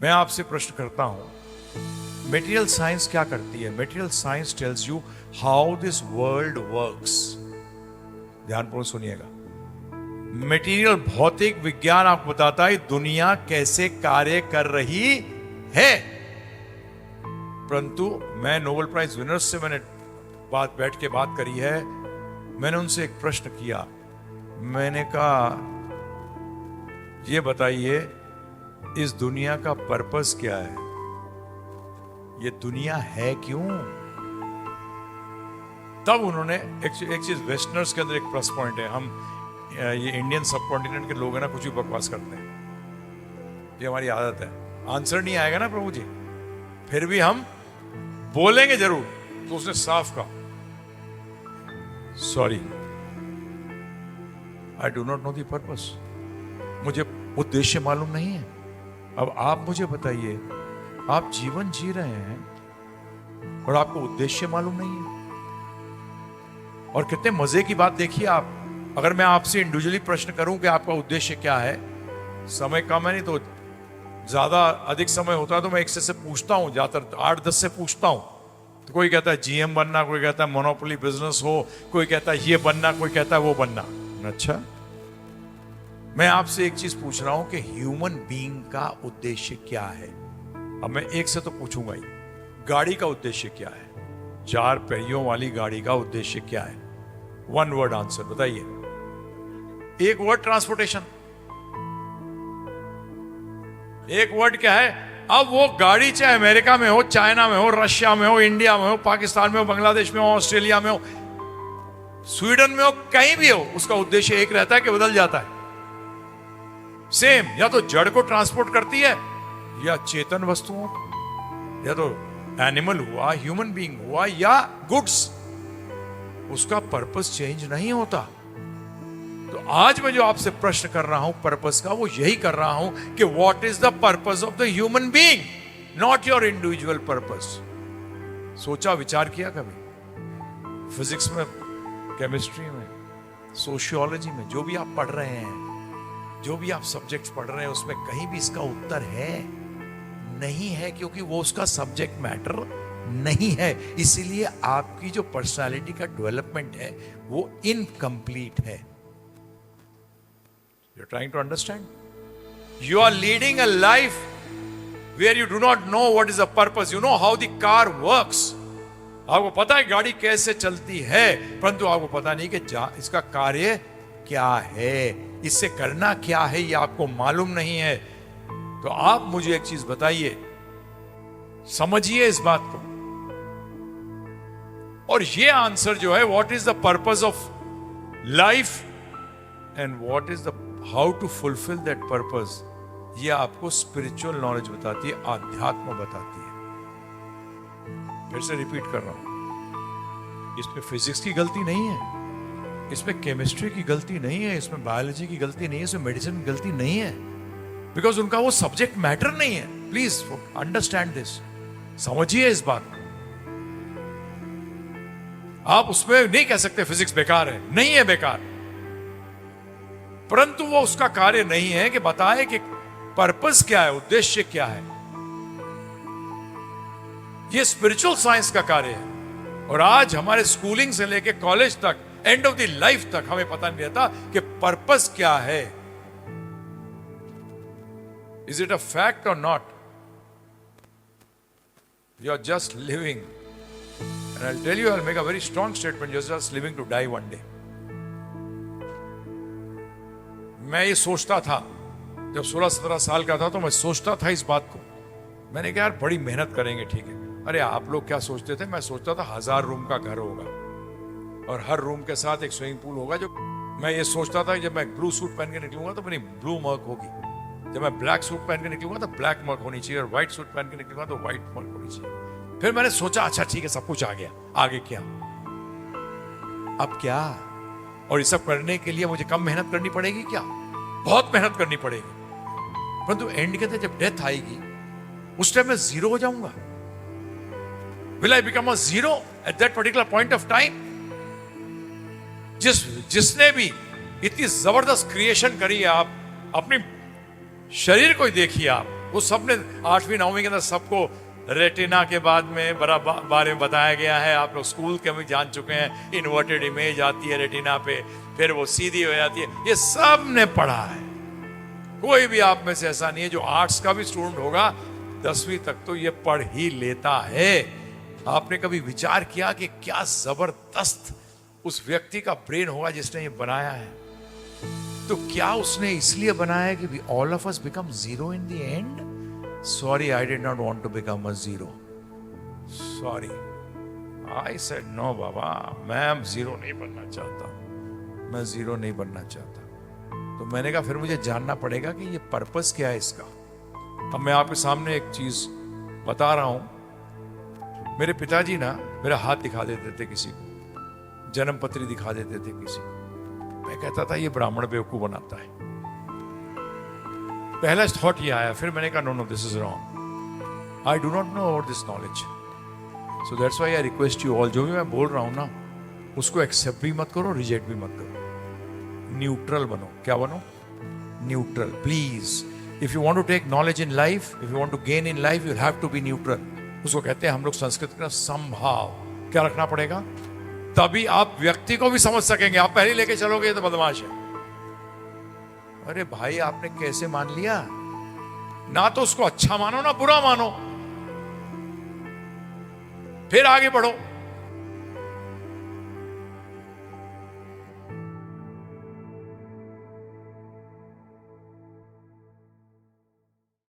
मैं आपसे प्रश्न करता हूं, मेटीरियल साइंस क्या करती है? Material science tells you how this world works. ध्यानपूर्वक सुनिएगा। मेटीरियल भौतिक विज्ञान आपको बताता है दुनिया कैसे कार्य कर रही है। परंतु मैं नोबेल प्राइज विनर्स से मैंने बैठ के बात करी है। मैंने उनसे एक प्रश्न किया। मैंने कहा, ये बताइए इस दुनिया का पर्पस क्या है? ये दुनिया है क्यों? तब उन्होंने एक चीज, वेस्टर्नर्स के अंदर एक प्लस पॉइंट है, हम ये इंडियन सब कॉन्टिनेंट के लोग हैं ना, कुछ भी बकवास करते हैं, ये हमारी आदत है। आंसर नहीं आएगा ना प्रभु जी, फिर भी हम बोलेंगे जरूर। तो उसने साफ कहा, sorry, I do not know the purpose. मुझे उद्देश्य मालूम नहीं है। अब आप मुझे बताइए, आप जीवन जी रहे हैं और आपको उद्देश्य मालूम नहीं है। और कितने मजे की बात देखिए आप, अगर मैं आपसे इंडिविजुअली प्रश्न करूं कि आपका उद्देश्य क्या है, समय कम है, नहीं तो ज्यादा अधिक समय होता है तो मैं एक से पूछता हूं, ज्यादातर 8-10 से पूछता हूं। तो कोई कहता है जीएम बनना, कोई कहता है मोनोपोली बिजनेस हो, कोई कहता है ये बनना, कोई कहता है वो बनना। अच्छा, मैं आपसे एक चीज पूछ रहा हूं कि ह्यूमन बीइंग का उद्देश्य क्या है? अब मैं एक से तो पूछूंगा ही, गाड़ी का उद्देश्य क्या है? 4 पहियों वाली गाड़ी का उद्देश्य क्या है? 1 वर्ड आंसर बताइए। एक वर्ड ट्रांसपोर्टेशन। एक वर्ड क्या है? अब वो गाड़ी चाहे अमेरिका में हो, चाइना में हो, रशिया में हो, इंडिया में हो, पाकिस्तान में हो, बांग्लादेश में हो, ऑस्ट्रेलिया में हो, स्वीडन में हो, कहीं भी हो, उसका उद्देश्य एक रहता है कि बदल जाता है सेम। या तो जड़ को ट्रांसपोर्ट करती है, या चेतन वस्तुओं को, या तो एनिमल हुआ, ह्यूमन बीइंग हुआ, या गुड्स। उसका पर्पस चेंज नहीं होता। तो आज मैं जो आपसे प्रश्न कर रहा हूं पर्पस का, वो यही कर रहा हूं कि what is the purpose of the human being, not your individual purpose. सोचा विचार किया कभी? फिजिक्स में, केमिस्ट्री में, सोशियोलॉजी में, जो भी आप पढ़ रहे हैं, जो भी आप सब्जेक्ट्स पढ़ रहे हैं, उसमें कहीं भी इसका उत्तर है? नहीं है, क्योंकि वो उसका सब्जेक्ट मैटर नहीं है। इसीलिए आपकी जो पर्सनालिटी का डेवलपमेंट है वो इनकम्प्लीट है। You're trying to understand? You are leading a life where you do not know what is the purpose. You know how the car works. आपको पता है गाड़ी कैसे चलती है, परंतु आपको पता नहीं कि इसका कार्य क्या है, इससे करना क्या है, ये आपको मालूम नहीं है। तो आप मुझे एक चीज बताइए, समझिए इस बात को, और ये आंसर जो है, what is the purpose of life and what is the how to fulfil that purpose, ये आपको स्पिरिचुअल नॉलेज बताती है, आध्यात्म बताती है। फिर से रिपीट कर रहा हूं, इसमें फिजिक्स की गलती नहीं है, इसमें केमिस्ट्री की गलती नहीं है, इसमें बायोलॉजी की गलती नहीं है, इसमें मेडिसिन की गलती नहीं है, बिकॉज उनका वो सब्जेक्ट मैटर नहीं है। प्लीज अंडरस्टैंड दिस, समझिए इस बात को। आप उसमें नहीं कह सकते फिजिक्स बेकार है, नहीं है बेकार, परंतु वो उसका कार्य नहीं है कि बताए कि पर्पस क्या है, उद्देश्य क्या है। ये स्पिरिचुअल साइंस का कार्य है। और आज हमारे स्कूलिंग से लेके कॉलेज तक, एंड ऑफ द लाइफ तक हमें पता नहीं रहता कि पर्पस क्या है। इज इट अ फैक्ट और not? You are just living, and I tell you, I will make a very strong statement, you are just living to die one day. मैं ये सोचता था जब 16-17 साल का था, तो मैं सोचता था इस बात को। मैंने कहा यार बड़ी मेहनत करेंगे, ठीक है। अरे आप लोग क्या सोचते थे? मैं सोचता था 1000 रूम का घर होगा और हर रूम के साथ एक स्विमिंग पूल होगा। जो मैं ये सोचता था, जब मैं ब्लू सूट पहन के निकलूंगा तो मेरी ब्लू मर्क होगी, जब मैं ब्लैक सूट पहन के निकलूंगा तो ब्लैक मर्क होनी चाहिए, और व्हाइट सूट पहन के निकलूंगा तो व्हाइट मर्क होनी चाहिए। फिर मैंने सोचा, अच्छा ठीक है, सब कुछ आ गया, आगे क्या? अब क्या? और ये सब करने के लिए मुझे कम मेहनत करनी पड़ेगी क्या? बहुत मेहनत करनी पड़ेगी। परंतु एंड के अंदर जब डेथ आएगी, उस टाइम मैं जीरो हो जाऊंगा। Will I become a zero at that particular point of time? जिसने भी इतनी जबरदस्त क्रिएशन करी है, आप अपनी शरीर को ही देखिए, आप वो सबने 8वीं 9वीं के अंदर सबको रेटिना के बाद में बारे में बताया गया है। आप लोग स्कूल के में जान चुके हैं, इन्वर्टेड इमेज आती है रेटिना पे, फिर वो सीधी हो जाती है, ये सब ने पढ़ा है। कोई भी आप में से ऐसा नहीं है जो आर्ट्स का भी स्टूडेंट होगा 10वीं तक तो ये पढ़ ही लेता है। आपने कभी विचार किया कि क्या जबरदस्त उस व्यक्ति का ब्रेन होगा जिसने ये बनाया है? तो क्या उसने इसलिए बनाया है कि all of us become zero in the end? Sorry, I did not want to become a zero. Sorry. I said no, बाबा, मैं जीरो नहीं बनना चाहता, मैं जीरो नहीं बनना चाहता। तो मैंने कहा फिर मुझे जानना पड़ेगा कि ये पर्पस क्या है इसका। अब मैं आपके सामने एक चीज बता रहा हूं। मेरे पिताजी ना मेरा हाथ दिखा देते थे किसी को, जन्म पत्री दिखा देते थे किसी को। मैं कहता था ये ब्राह्मण बेवकूफ बनाता है। पहला थॉट ये आया, फिर मैंने कहा no this is wrong, I do not know about this knowledge, so that's why I request you all, जो भी मैं बोल रहा हूं ना उसको एक्सेप्ट भी मत करो, रिजेक्ट भी मत करो, न्यूट्रल बनो। क्या बनो? Neutral, please. If you want to take knowledge in life, if you want to gain in life, you have to be neutral. उसको कहते हैं हम लोग संस्कृत का संभाव। क्या रखना पड़ेगा? तभी आप व्यक्ति को भी समझ सकेंगे। आप पहले लेके चलोगे तो बदमाश है। अरे भाई, आपने कैसे मान लिया? ना तो उसको अच्छा मानो ना बुरा मानो, फिर आगे बढ़ो।